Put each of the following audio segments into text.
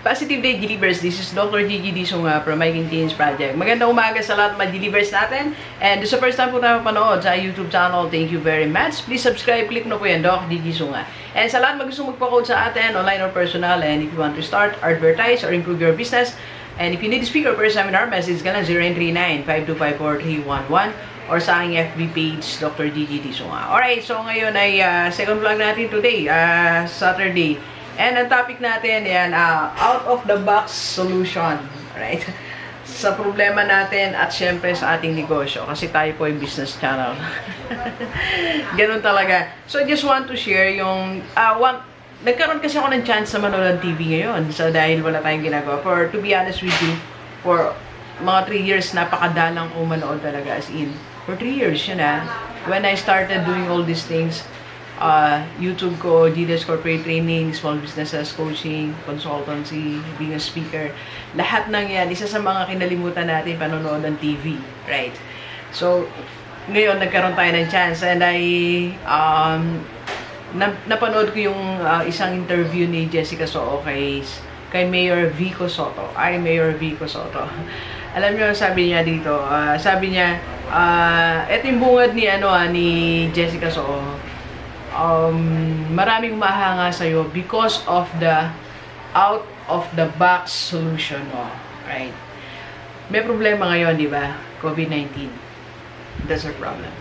Positive Day, Gilibers. This is Dr. Gigi Sunga from Making Teens Project. Magandang umaga sa lahat mga Gilibers natin. And sa first time po tayo mapanood sa YouTube channel, thank you very much. Please subscribe, click na po yan, Dr. Gigi Sunga. And sa lahat mag-gusto magpa-code sa atin, online or personal, and if you want to start, advertise, or improve your business, and if you need to speak or per seminar, message ka na 0939-5254-311 or sa aking FB page, Dr. Gigi Sunga. Alright, so ngayon ay second vlog natin today, Saturday. And ang topic natin, yan, out of the box solution, right? Sa problema natin at syempre sa ating negosyo. Kasi tayo po ay business channel. Ganun talaga. So, I just want to share yung, nagkaroon kasi ako ng chance sa manood ng TV ngayon. So, dahil wala tayong ginagawa. To be honest with you, for mga 3 years, napakadalang ko manood talaga. As in, for 3 years, yun when I started doing all these things, YouTube ko, Gigi's Corporate Training, Small Businesses Coaching, Consultancy, being a speaker, lahat ng yan, isa sa mga kinalimutan natin panonood ng TV, right? So, ngayon, nagkaroon tayo ng chance and I, napanood ko yung isang interview ni Jessica Soho kay Mayor Vico Soto. Mayor Vico Soto. Alam niyo, sabi niya dito, sabi niya, eto yung bungad ni, ni Jessica Soho. Maraming umahanga sa'yo because of the out of the box solution mo, right? May problema ngayon, di ba? COVID-19. That's our problem.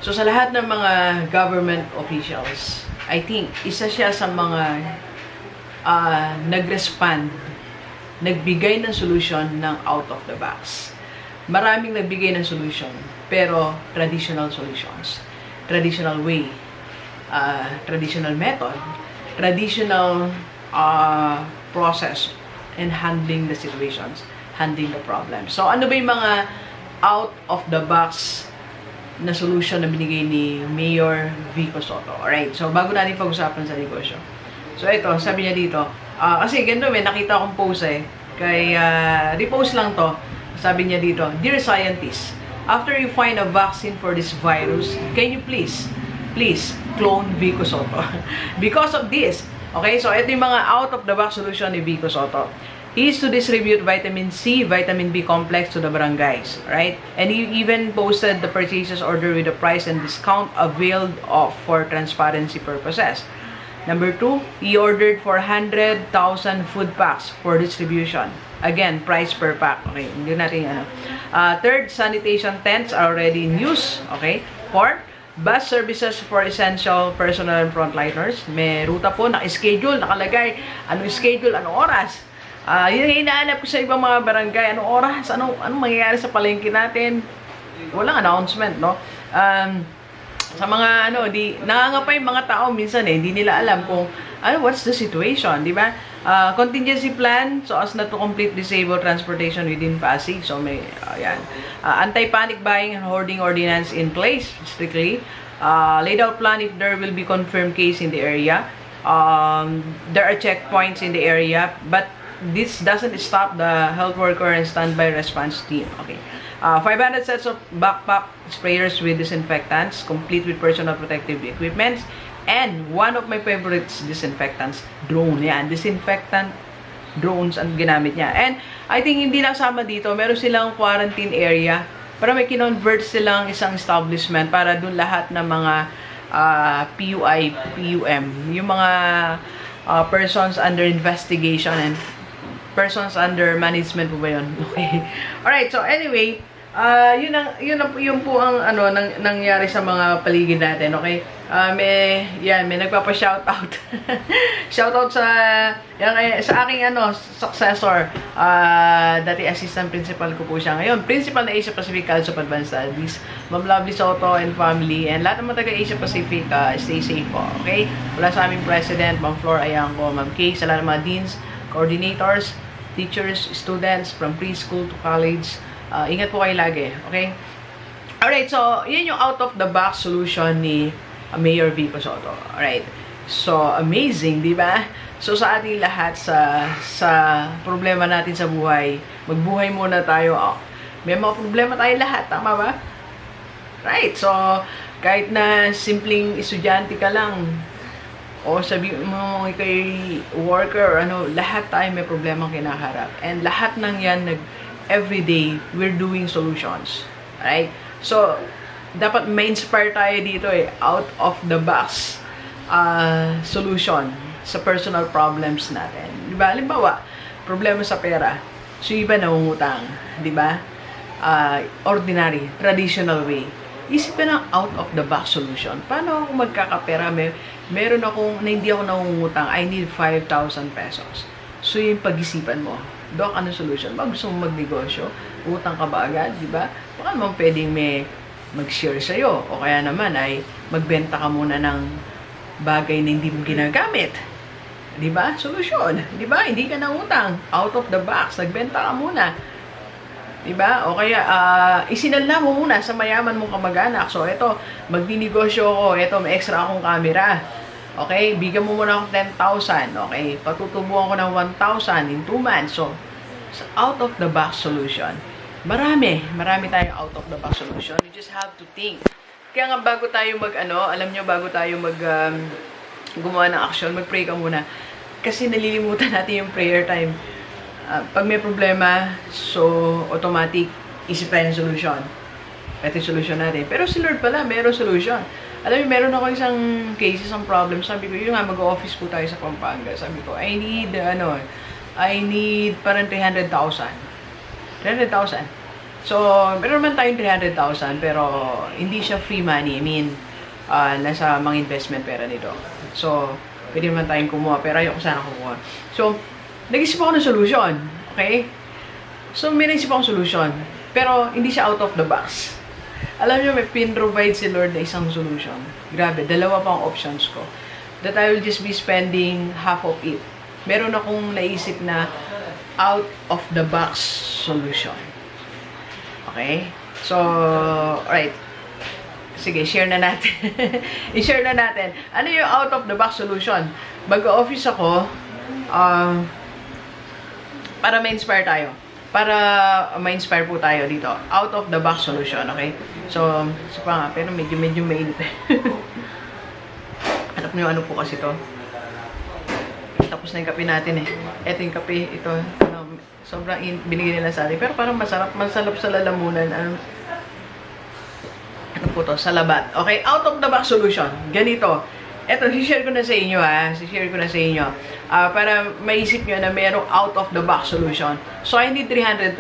So, sa lahat ng mga government officials, I think, isa siya sa mga nag-respond, nagbigay ng solution ng out of the box. Maraming nagbigay ng solution, pero traditional solutions. Traditional way. Traditional method, traditional process in handling the situations, handling the problems. So, ano ba yung mga out of the box na solution na binigay ni Mayor Vico Soto? Alright, so bago natin pag-usapan sa negosyo. So, ito, sabi niya dito, kasi ganito, may nakita akong post kay repost lang to, sabi niya dito, Dear Scientists, after you find a vaccine for this virus, can you please clone Vico Soto. Because of this, okay, so ito yung mga out-of-the-box solution ni Vico Soto. He is to distribute vitamin C, vitamin B complex to the barangays, right? And he even posted the purchases order with the price and discount availed of for transparency purposes. Number 2, he ordered 400,000 food packs for distribution. Again, price per pack. Okay, hindi natin third, sanitation tents are already in use. Okay. Fourth, bus services for essential personnel and frontliners. May ruta po, naka-schedule, nakalagay. Anong schedule, anong oras? Yun ang inaanap ko sa ibang mga barangay. Anong oras? Anong mangyayari sa palengke natin? Walang announcement, no? Sa mga, nangangapay mga tao minsan hindi nila alam kung, what's the situation, di ba? Contingency plan, so as not to complete disabled transportation within Pasig. So, may, anti-panic buying and hoarding ordinance in place, strictly. Laid out plan if there will be confirmed case in the area. There are checkpoints in the area, but this doesn't stop the health worker and standby response team. Okay. 500 sets of backpack sprayers with disinfectants, complete with personal protective equipment. And one of my favorites, disinfectants, drone. Yan, disinfectant drones ang ginamit niya. And I think hindi lang sama dito, meron silang quarantine area para may kinonvert silang isang establishment para dun lahat ng mga PUI, PUM, yung mga persons under investigation and persons under management po ba yun? Okay. Alright, so anyway, yun po ang nangyari sa mga paligid natin, okay? May nagpapa-shoutout. Shoutout sa aking successor. Dati assistant principal ko po siya ngayon. Principal na Asia Pacific College of Advanced Studies. Ma'am Lovely Soto and family. And lahat ng mga taga Asia Pacific, stay safe po, okay? Wala sa aming president, Ma'am Flor Ayango, Ma'am Kay, sa lahat ng mga deans, coordinators, teachers, students, from preschool to college. Ingat po kayo lagi, okay? Alright, so, yun yung out-of-the-box solution ni Mayor Vico Soto. Alright, so, amazing, di ba? So, sa ating lahat, sa problema natin sa buhay, magbuhay muna tayo. May mga problema tayo lahat, tama ba? Right, so, kahit na simpleng estudyante ka lang, o sabi mo kay worker, ano, lahat tayo may problemang kinaharap. And lahat ng yan, everyday, we're doing solutions. Right? So, dapat ma-inspire tayo dito out of the box solution sa personal problems natin. Diba? Halimbawa, problema sa pera. So, iba nangungutang. Diba? Ordinary, traditional way. Isipin ng out of the box solution. Paano ako magkakapera? Meron akong, na hindi ako nangungutang, I need 5,000 pesos. So, yung pag-isipan mo, Dok, ano solution? Ba, gusto mo magnegosyo? Utang ka ba agad? Diba? Baka naman pwedeng may mag-share sa'yo. O kaya naman ay magbenta ka muna ng bagay na hindi mo ginagamit. Diba? Solusyon. Diba? Hindi ka nangutang. Out of the box. Nagbenta ka muna. Diba? O kaya, isinala mo muna sa mayaman mong kamag-anak. So, eto, magdinegosyo ako. Eto, may extra akong camera. Okay? Bigyan mo muna akong 10,000. Okay? Patutubuan ko ng 1,000 in 2 months. So, out of the box solution. Marami tayong out of the box solution. You just have to think. Kaya nga bago tayo alam nyo, bago tayo gumawa ng action, mag-pray ka muna. Kasi nalilimutan natin yung prayer time. Pag may problema, so automatic, isip tayo ng solution. Ito yung solution natin. Pero si Lord pala, mayroong solution. Alam mo, meron ako isang case, isang problem. Sabi ko, yun nga, mag-office po tayo sa Pampanga. Sabi ko, I need parang 300,000. 300,000. So, meron naman tayong 300,000, pero hindi siya free money. I mean, nasa mga investment pera nito. So, pwede naman tayong kumuha, pero ayoko sana kumuha. So, nag-isip ako ng solution. Okay? So, may naisip akong solution. Pero, hindi siya out of the box. Alam niyo, may pin-provide si Lord na isang solution. Grabe, dalawa pang options ko. That I will just be spending half of it. Meron akong naisip na out of the box solution. Okay? So, alright. Sige, share na natin. I-share na natin. Ano yung out of the box solution? Mag-office ako, para ma-inspire tayo. Para ma-inspire po tayo dito. Out of the box solution, okay? So, pa nga, pero medyo mainit. Hanap nyo ano po kasi to. Tapos na yung kape natin Ito yung kape, ito. Sobrang binigay nila sa atin. Pero parang masarap sa lalamunan. Ano po to? Sa labat. Okay, out of the box solution. Ganito. Ito, si-share ko na sa inyo Si-share ko na sa inyo. Para maisip nyo na mayroong out of the box solution. So, I need 300,000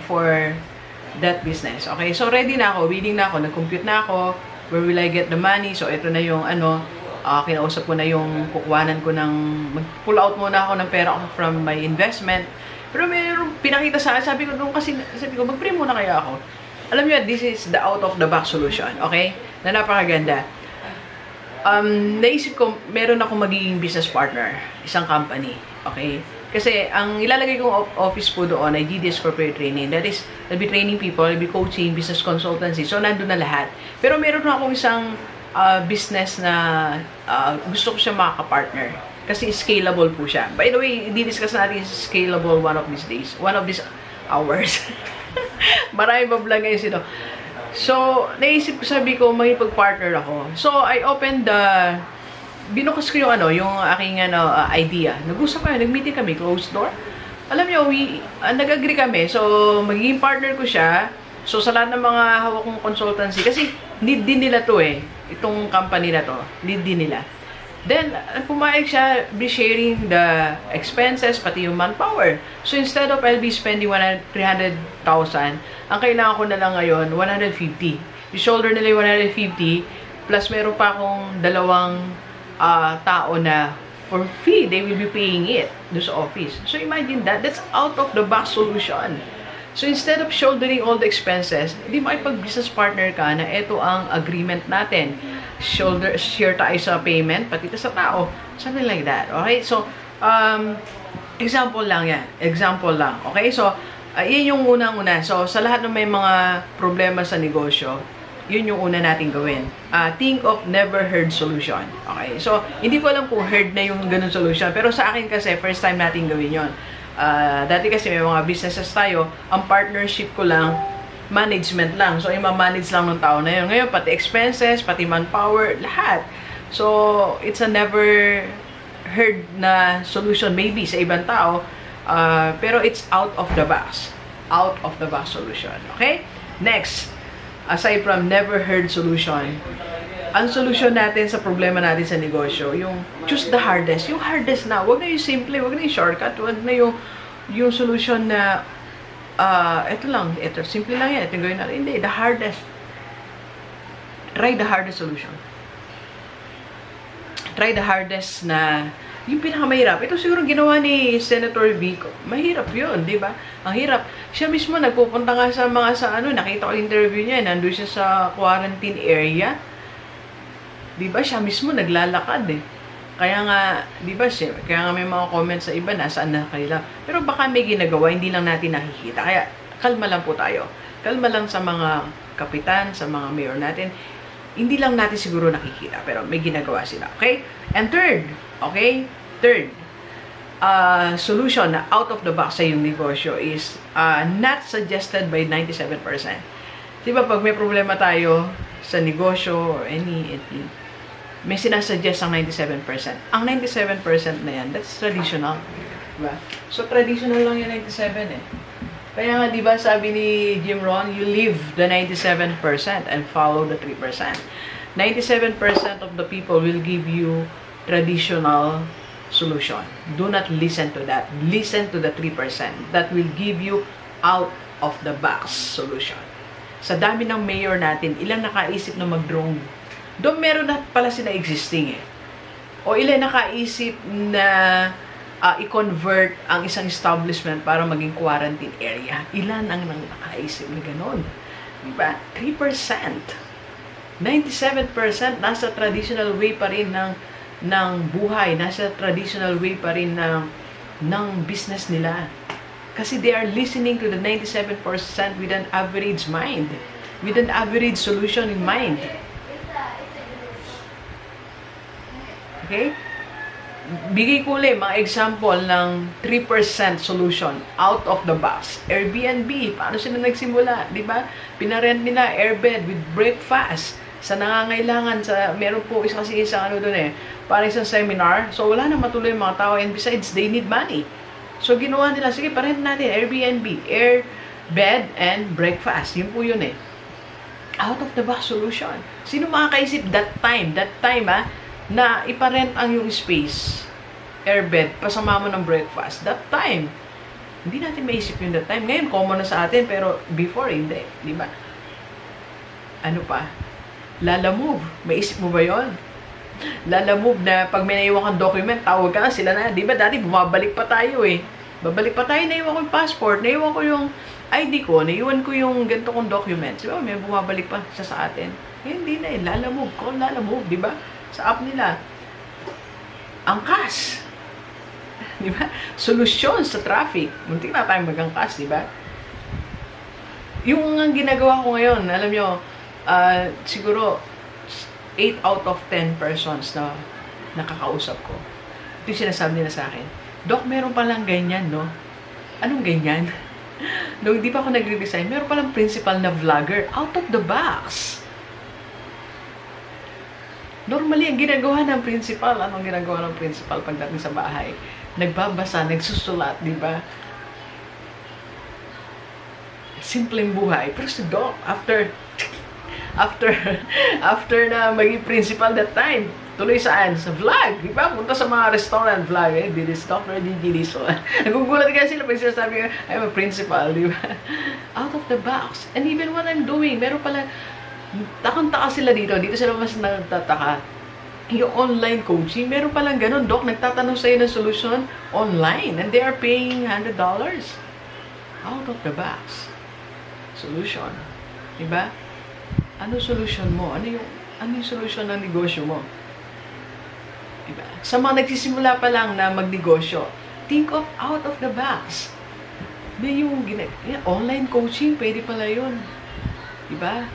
for that business. Okay, so ready na ako. Willing na ako. Nag-compute na ako. Where will I get the money? So, ito na yung kinausap ko na yung kukuhanan ko ng mag-pull out muna ako ng pera ko from my investment. Pero mayroong pinakita sa akin. Sabi ko, mag-pray muna kaya ako. Alam niyo, this is the out of the box solution. Okay? Na napakaganda. Naisip ko, meron ako magiging business partner, isang company, okay? Kasi, ang ilalagay kong office po doon ay GDS Corporate Training. That is, I'll be training people, I'll be coaching, business consultancy. So, nandun na lahat. Pero meron na akong isang business na gusto ko siya makaka-partner. Kasi scalable po siya. By the way, i-discuss natin scalable one of these days. One of these hours. Marami pa vlog ngayon sino. So, naisip ko, sabi ko, makipag-partner ako. So, I opened binukas ko yung yung aking idea. Nag-usap kami, nag-meeting kami, closed door. Alam niyo, nag-agree kami. So, magiging partner ko siya. So, sa lahat ng mga hawak kong consultancy, kasi need din nila to itong company na to, need din nila. Then, pumayag siya, be sharing the expenses, pati yung manpower. So, instead of I'll be spending 300,000, ang kailangan ko na lang ngayon, 150. I-shoulder nila yung 150, plus meron pa akong dalawang tao na for free, they will be paying it do sa office. So, imagine that. That's out of the box solution. So, instead of shouldering all the expenses, hindi makipag-business partner ka na ito ang agreement natin. Share tayo sa payment, pati sa tao. Something like that. Okay? So, example lang yan. Example lang. Okay? So, yan yung unang-una. So, sa lahat ng may mga problema sa negosyo, yun yung una natin gawin. Think of never heard solution. Okay? So, hindi ko alam kung heard na yung ganun solution. Pero sa akin kasi, first time natin gawin yon. Dati kasi may mga businesses tayo, ang partnership ko lang, management lang. So, i-manage lang ng tao na yun. Ngayon, pati expenses, pati manpower, lahat. So, it's a never heard na solution maybe sa ibang tao, pero it's out of the box. Out of the box solution. Okay? Next, aside from never heard solution, ang solution natin sa problema natin sa negosyo, yung choose the hardest. Yung hardest na, wag na yung simple, wag na yung shortcut, wag na yung solution na, ito, simple lang yan, ito yung gawin natin. Hindi, the hardest. Try the hardest solution. Try the hardest na, yung pinakamahirap. Ito siguro ginawa ni Senator Vico. Mahirap yun, di ba? Ang hirap. Siya mismo nagpupunta nga sa nakita ko interview niya, nandun siya sa quarantine area. Di ba? Siya mismo naglalakad eh. Kaya nga, di ba, kaya nga may mga comments sa iba, nasaan na kanila. Pero baka may ginagawa, hindi lang natin nakikita. Kaya, kalma lang po tayo. Kalma lang sa mga kapitan, sa mga mayor natin. Hindi lang natin siguro nakikita, pero may ginagawa sila. Okay? And third, okay? Third, solution na out of the box sa yung negosyo is not suggested by 97%. Diba, pag may problema tayo sa negosyo or anything, may sinasuggest ang 97%. Ang 97% na yan, that's traditional. Diba? So, traditional lang yung 97 eh. Kaya nga, di ba, sabi ni Jim Rohn, you leave the 97% and follow the 3%. 97% of the people will give you traditional solution. Do not listen to that. Listen to the 3%. That will give you out of the box solution. Sa dami ng mayor natin, ilang nakaisip na mag-drone? Doon meron na pala sila existing eh. O ilan nakaisip na i-convert ang isang establishment para maging quarantine area. Ilan ang nakaisip na gano'n? Diba? 3%. 97% nasa traditional way pa rin ng buhay. Nasa traditional way pa rin ng business nila. Kasi they are listening to the 97% with an average mind. With an average solution in mind. Okay? Bigay ko ulit mga example ng 3% solution out of the box. Airbnb, paano sila nagsimula? Diba? Pinarent nila airbed with breakfast sa nangangailangan. Meron po kasi isang doon eh, para isang seminar. So wala na matuloy mga tao and besides, they need money. So ginawa nila, sige, parent natin Airbnb, airbed and breakfast. Yun po yun eh. Out of the box solution. Sino makakaisip that time na iparent ang yung space, airbed, pasama mo ng breakfast. That time, hindi natin maisip yung that time. Ngayon, common na sa atin, pero before, hindi. Di ba? Ano pa? Lala Move. Maisip mo ba yon? Lala Move na pag may naiwan kang document, tawag ka na, sila na. Di ba? Dati, bumabalik pa tayo eh. Babalik pa tayo, naiwan ko yung passport, naiwan ko yung ID ko, naiwan ko yung ganito kong documents. Di ba? May bumabalik pa sa atin. Hindi na eh. Lala Move. Call Lala Move. Di ba? Sa app nila. Angkas. Di ba? Solusyon sa traffic. Muntik na tayong mag-angkas, di ba? Yung ginagawa ko ngayon, alam nyo, siguro 8 out of 10 persons na nakakausap ko. Ito yung sinasabi nila sa akin, Doc, meron palang ganyan, no? Anong ganyan? Nung hindi pa ako nagre-resign, meron palang principal na vlogger out of the box. Normally, ang ginagawa ng principal, anong ginagawa ng principal pagdating sa bahay? Nagbabasa, nagsusulat, di ba? Simpleng buhay. Pero si Doc, after na maging principal that time, tuloy saan? Sa vlog, di ba? Punta sa mga restaurant vlog, eh, this Dr. Gigi, so, nagugulat ka sila pag sinasabi ka, I'm a principal, di ba? Out of the box. And even what I'm doing, meron pala, takang-taka sila dito sila mas nagtataka. Yung online coaching, meron palang ganun, Doc, nagtatanong sa'yo ng solution online, and they are paying $100. Out of the box. Solution. Diba? Ano solution mo? Ano yung solution ng negosyo mo? Diba? Sa mga nagsisimula pa lang na magnegosyo, think of out of the box. Yung online coaching, pwede pala yun. Diba?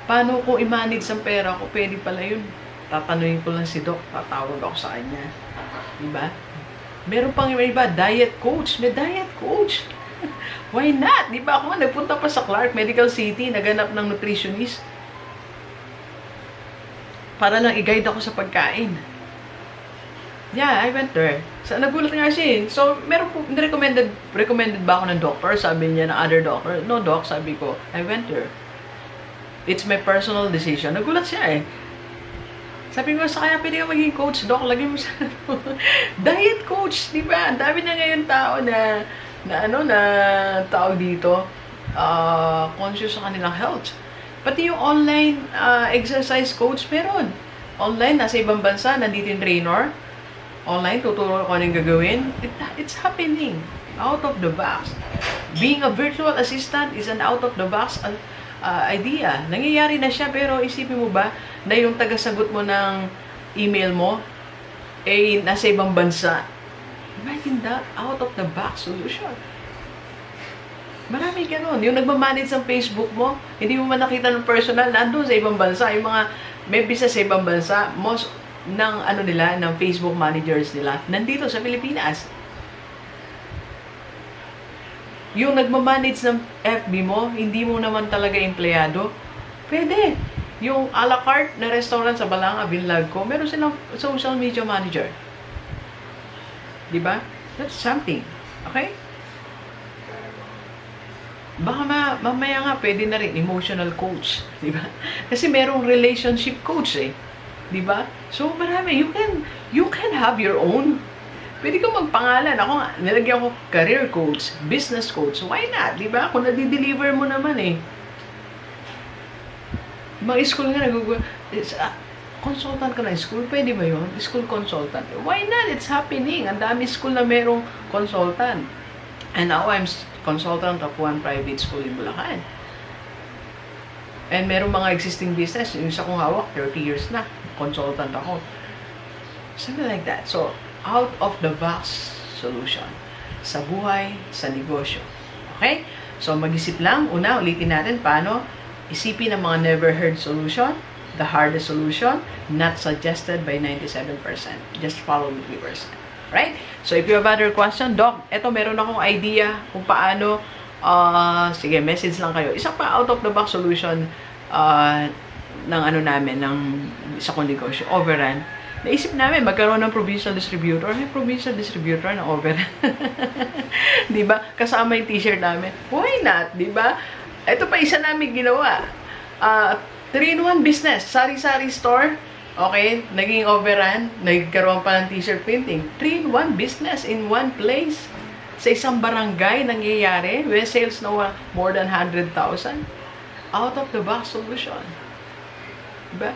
Paano ko i-manage ang pera ko? Pwede pala yun. Tatanungin ko lang si Doc. Tatawag ako sa kanya. Diba? Meron pang iba, diet coach. May diet coach. Why not? Diba ako nga, nagpunta pa sa Clark Medical City, naganap ng nutritionist. para lang i-guide ako sa pagkain. Yeah, I went there. So, nagulat nga siya eh. So, meron po, recommended ba ako ng doctor? Sabi niya na other doctor. No, doc, sabi ko, I went there. It's my personal decision. Nagulat siya eh. Sabi ko sa kanya, pwede ka maging coach, doc. Lagi mo sa diet coach, di ba? Ang dami na ngayon tao na tao dito, conscious sa kanilang health. Pati yung online exercise coach, meron. Online, nasa ibang bansa, nandito yung trainer. Online, tuturo ko anong gagawin. It's happening. Out of the box. Being a virtual assistant is an out of the box idea. Nangyayari na siya, pero isipin mo ba na yung tagasagot mo ng email mo eh nasa ibang bansa? Imagine that, out of the box solution. Marami ganun. Yung nagmamanage ng Facebook mo, hindi mo man nakita ng personal, nandun sa ibang bansa. Yung mga may business sa ibang bansa, most ng ng Facebook managers nila, nandito sa Pilipinas. Yung nagmamanage ng FB mo, hindi mo naman talaga empleyado, pwede. Yung a la carte na restaurant sa Balanga, Binlag ko, meron silang social media manager. Diba? That's something. Okay? Baka mamaya nga, pwede na rin emotional coach. Diba? Kasi merong relationship coach eh. Diba? So, marami. You can have your own. Pwede kang magpangalan. Ako nga, nilagyan ko career coach, business coach. Why not? Diba? Kung nadi-deliver mo naman eh. Mga school nga consultant ka na school, pwede ba yun? School consultant. Why not? It's happening. Ang dami school na merong consultant. And now I'm consultant of one private school in Bulacan. And merong mga existing business. Yung isa kong hawak, 30 years na. Consultant ako. Something like that. So, out of the box solution. Sa buhay, sa negosyo. Okay? So, mag-isip lang. Una, ulitin natin paano isipin ang mga never heard solution, the hardest solution, not suggested by 97%. Just follow the 3%. Right? So, if you have other question, Doc, eto meron akong idea kung paano, sige, message lang kayo. Isa pa out of the box solution ng namin, ng isa kong negosyo, overrun. Naisip namin, magkaroon ng provincial distributor. May provincial distributor na overrun. Diba? Kasama yung t-shirt namin. Why not? Diba? Ito pa isa namin ginawa. 3-in-1 business. Sari-sari store. Okay? Naging overrun. Nagkaroon pa ng t-shirt printing. 3-in-1 business in one place. Sa isang barangay nangyayari. With sales na more than 100,000. Out of the box solution. Diba?